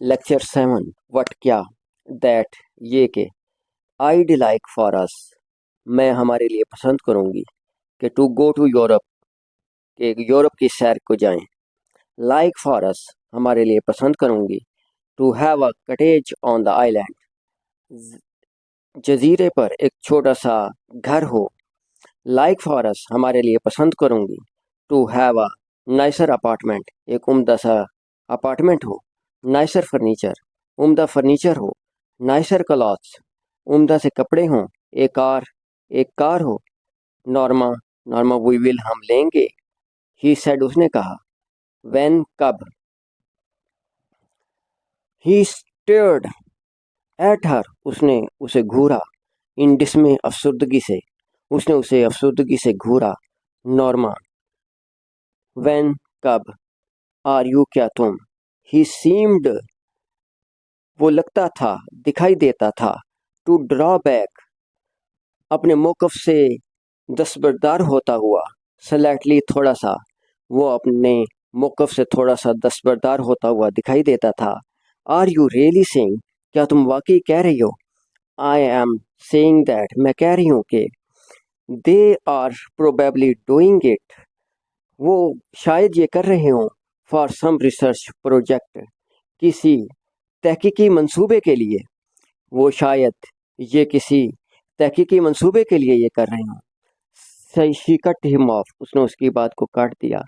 Lecture 7 what क्या that ये के आईड लाइक फॉर अस मैं हमारे लिए पसंद करूंगी कि टू गो टू यूरोप के यूरोप की सैर को जाएं। लाइक फॉर अस हमारे लिए पसंद करूंगी to have a cottage on the island जजीरे पर एक छोटा सा घर हो। लाइक फॉर अस हमारे लिए पसंद करूंगी to have a nicer apartment एक उम्दा सा अपार्टमेंट हो। नाइसर फर्नीचर उम्दा फर्नीचर हो। नाइसर क्लॉथ्स उम्दा से कपड़े हों। एक कार हो। नॉर्मा नॉर्मा वी विल हम लेंगे। ही सेड उसने कहा। व्हेन कब। ही स्टेयर्ड एट हर उसने उसे घूरा। इन डिस्मे अफसुर्दगी से उसने उसे अफसुर्दगी से घूरा। नॉर्मा व्हेन कब आर यू क्या तुम। ही सीम्ड वो लगता था दिखाई देता था। टू ड्रॉ बैक अपने मौकफ से दस्तबरदार होता हुआ। स्लाइटली थोड़ा सा वो अपने मौकफ से थोड़ा सा दस्तबरदार होता हुआ दिखाई देता था। आर यू रियली सेइंग क्या तुम वाकई कह रही हो। आई एम सेइंग दैट मैं कह रही हूँ कि they are probably doing it वो शायद ये कर रहे हों। फॉर सम रिसर्च प्रोजेक्ट किसी तहकीकी मंसूबे के लिए। वो शायद ये किसी तहकीकी मंसूबे के लिए ये कर रहे हों। शी कट हिम ऑफ उसने उसकी बात को काट दिया।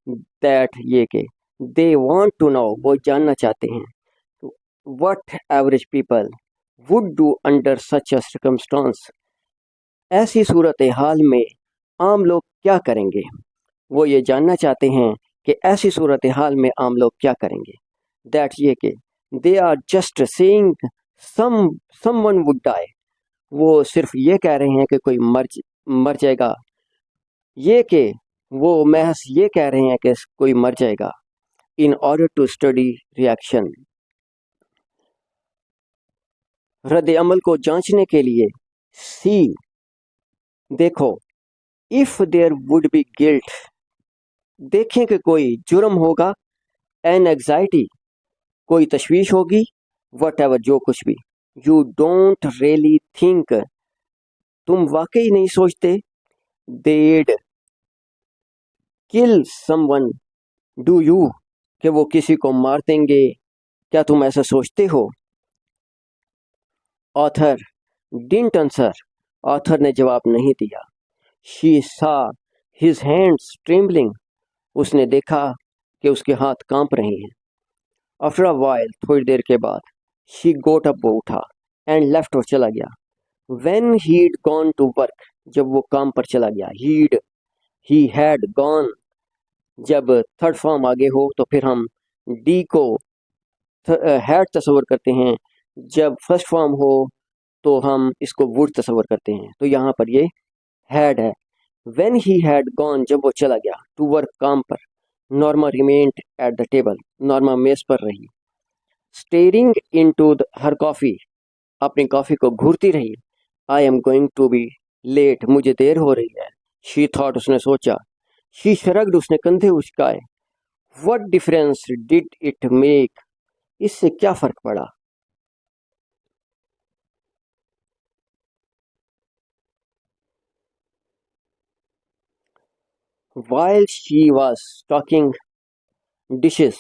दैट ये के दे वांट टू नो वो जानना चाहते हैं। What average people would do under such a circumstance ऐसी सूरत हाल में आम लोग क्या करेंगे। वो ये जानना चाहते हैं कि ऐसी सूरत हाल में आम लोग क्या करेंगे। दैट ये के they are just saying someone would die वो सिर्फ ये कह रहे हैं कि कोई मर जाएगा। ये कि वो महज ये कह रहे हैं कि कोई मर जाएगा। In order to study reaction रद्द अमल को जांचने के लिए। सी देखो। If there would be guilt देखें कि कोई जुर्म होगा। एन एग्जाइटी कोई तशवीश होगी। वट एवर जो कुछ भी। यू डोंट रियली थिंक तुम वाकई नहीं सोचते। देड किल समवन डू यू कि वो किसी को मार देंगे क्या तुम ऐसा सोचते हो। ऑथर डिडंट आंसर ऑथर ने जवाब नहीं दिया। शी सा हिज हैंड्स ट्रेम्बलिंग उसने देखा कि उसके हाथ कांप रहे हैं। आफ्टर अ वाइल थोड़ी देर के बाद शी गोट अप वो उठा एंड लेफ्ट और चला गया। When he'd gone to work जब वो काम पर चला गया। ही हैड गॉन जब थर्ड फॉर्म आगे हो तो फिर हम डी को हैड तस्वर करते हैं। जब फर्स्ट फॉर्म हो तो हम इसको वुड तस्वर करते हैं। तो यहाँ पर ये हैड है। व्हेन ही हैड गॉन जब वो चला गया टू वर्क काम पर। Norma remained at the table Norma मेज पर रही। स्टेरिंग इनटू हर कॉफी अपनी कॉफी को घूरती रही। I am going to be late मुझे देर हो रही है। शी थॉट उसने सोचा। शी शरग्ड उसने कंधे उचकाए। What difference did it make इससे क्या फर्क पड़ा। While she was stocking dishes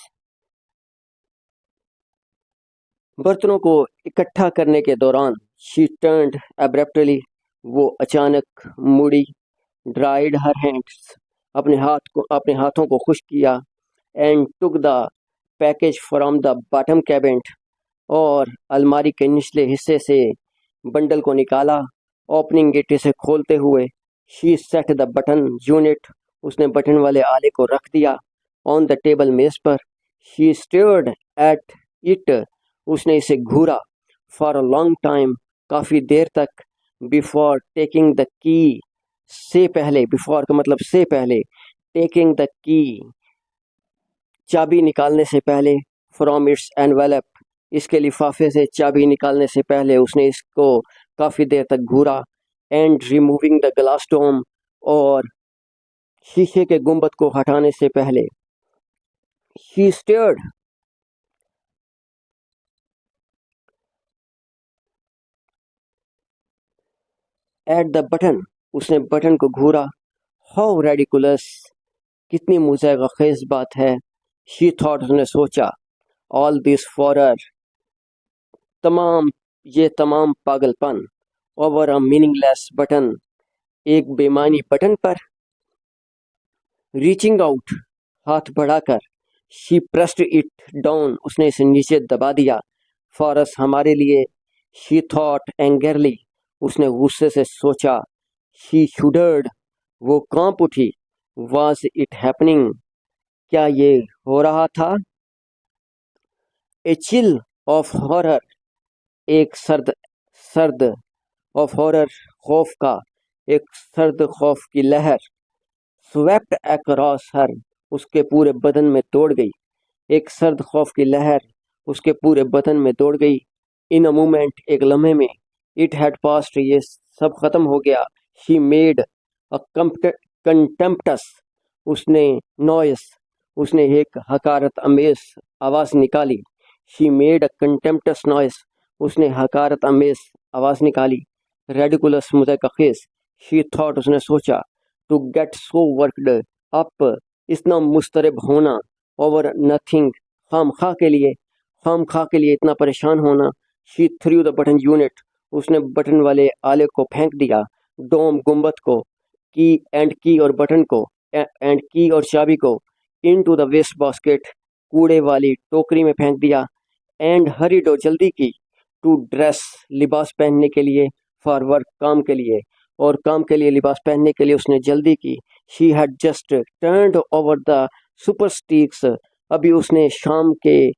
बर्तनों को इकट्ठा करने के दौरान she turned abruptly वो अचानक मुड़ी। dried her hands अपने हाथों को खुश्क किया। and took the package from the bottom cabinet और अलमारी के निचले हिस्से से बंडल को निकाला। ओपनिंग इट इसे खोलते हुए। she set the button unit उसने बटन वाले आले को रख दिया। ऑन द टेबल मेज पर। शी स्टेयर्ड एट इट उसने इसे घूरा। फॉर अ लॉन्ग टाइम काफ़ी देर तक। बिफोर टेकिंग द की से पहले बिफोर का मतलब से पहले। टेकिंग द की चाबी निकालने से पहले। फ्रॉम इट्स एनवेलप इसके लिफाफे से चाबी निकालने से पहले उसने इसको काफ़ी देर तक घूरा। And removing the glass dome और शीशे के गुंबद को हटाने से पहले। She stared at the button, उसने बटन को घूरा। हाउ रेडिकुलस, कितनी मुज़ाहिर बात है। शी थॉट, उसने सोचा। ऑल दिस फॉरर, ये तमाम पागलपन। ओवर अ मीनिंगलेस बटन, एक बेमानी बटन पर। रीचिंग आउट, हाथ बढ़ाकर। शी प्रेस्ड इट डाउन, उसने इसे नीचे दबा दिया। फॉर अस, हमारे लिए। शी थॉट एंगरली, उसने गुस्से से सोचा। शी शुडर्ड, वो कांप उठी। वाज इट हैपनिंग, क्या ये हो रहा था। ए चिल ऑफ हॉरर, एक सर्द सर्द ऑफ हॉरर, खौफ का, एक सर्द खौफ की लहर। स्वेप्ट अक्रॉस हर, उसके पूरे बदन में दौड़ गई। एक सर्द खौफ की लहर उसके पूरे बदन में दौड़ गई। इन अ मोमेंट, एक लम्हे में। इट हैड पास्ट, ये सब खत्म हो गया। शी मेड अ कंटेम्प्टस, उसने नॉइस, उसने एक हकारत अमेज आवाज निकाली। शी मेड अ कंटेम्प्टस नॉइस, उसने हकारत अमेज आवाज निकाली। रेडिकुलस, मुज़ाहिर। शी थॉट, उसने सोचा। To get so worked up, इतना मुस्तरब होना। ओवर नथिंग, खाम खा के लिए इतना परेशान होना। She threw the button unit, उसने बटन वाले आले को फेंक दिया। डोम, गुंबद को। की और बटन को, एंड की और चाबी को। इनटू द वेस्ट बास्केट, कूड़े वाली टोकरी में फेंक दिया। एंड हरीड, और जल्दी की। टू ड्रेस, लिबास पहनने के लिए। फॉर वर्क, काम के लिए। और काम के लिए लिबास पहनने के लिए उसने जल्दी की। She had just turned over the super स्टीक्स, अभी उसने शाम के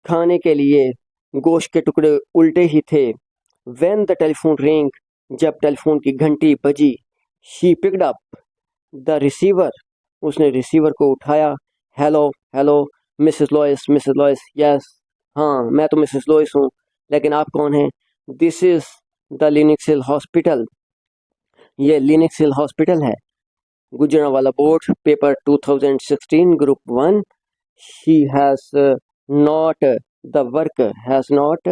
खाने के लिए गोश्त के टुकड़े उल्टे ही थे। व्हेन द टेलीफोन रिंग, जब टेलीफोन की घंटी बजी। She picked up the receiver, उसने रिसीवर को उठाया। हेलो हेलो, मिसेस लॉइस, यस, हाँ मैं तो मिसेस लॉइस हूँ, लेकिन आप कौन हैं। This is the Linux hill hospital, ये लिनक्स हिल हॉस्पिटल है। Gujranwala board, paper 2016, group 1। She has not the work, has not,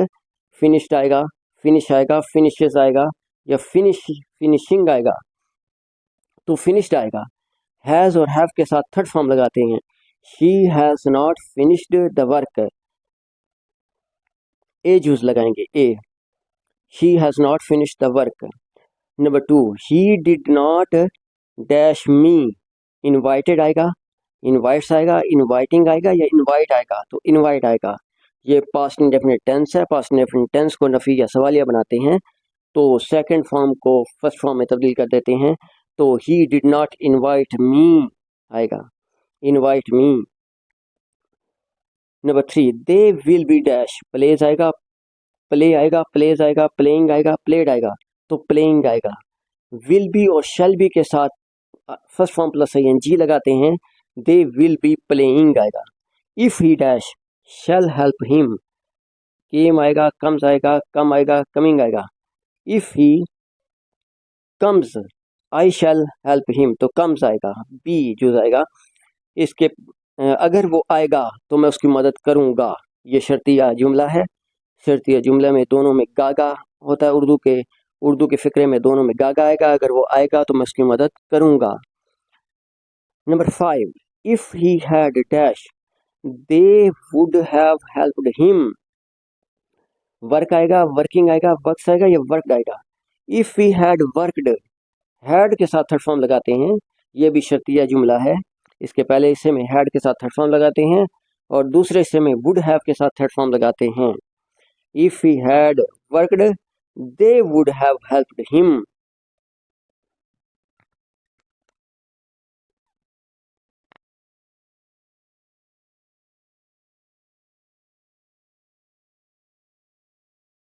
finished आएगा, फिनिश आएगा, फिनिशेस आएगा, या फिनिशिंग आएगा, तो फिनिश्ड आएगा। हैज और हैव के साथ थर्ड फॉर्म लगाते हैं। She has not finished the work, A use लगाएंगे, A. She has not finished the work. Number 2, he did not dash me, invited आएगा, इनवाइट्स आएगा, इनवाइटिंग आएगा, या इनवाइट आएगा, तो इनवाइट आएगा। ये पास्ट इंडेफिनिट टेंस है। पास्ट इंडेफिनिट टेंस को नफी या सवालिया बनाते हैं तो सेकंड फॉर्म को फर्स्ट फॉर्म में तब्दील कर देते हैं। तो ही डिड नॉट इनवाइट मी आएगा, invite me. Number 3, they will be dash, plays आएगा, प्ले आएगा, प्लेज आएगा, प्लेइंग आएगा, प्लेड आएगा, तो प्लेइंग आएगा। विल बी और शैल बी के साथ फर्स्ट फॉर्म प्लस ing लगाते हैं। दे विल बी प्लेइंग आएगा। If he dash shall help him, came आएगा, कम्स आएगा, कम आएगा, कमिंग आएगा। If he comes, I shall help him, तो कम्स आएगा, बी जो आएगा। इसके अगर वो आएगा तो मैं उसकी मदद करूंगा, ये शर्तिया जुमला है। शर्तिया जुमले में दोनों में गागा होता है। उर्दू के फिक्रे में दोनों में गागा आएगा। अगर वो आएगा तो मैं उसकी मदद करूंगा। Number 5, if he had dash, they would have helped him. Work आएगा, वर्किंग आएगा, वर्क्स आएगा, या वर्कड आएगा। If he had worked, had के साथ थर्ड फॉर्म लगाते हैं। ये भी शर्तिया जुमला है। इसके पहले हिस्से में हैड के साथ थर्ड फॉर्म लगाते हैं और दूसरे हिस्से में वुड हैव के साथ थर्ड फॉर्म लगाते हैं। If he had worked, they would have helped him.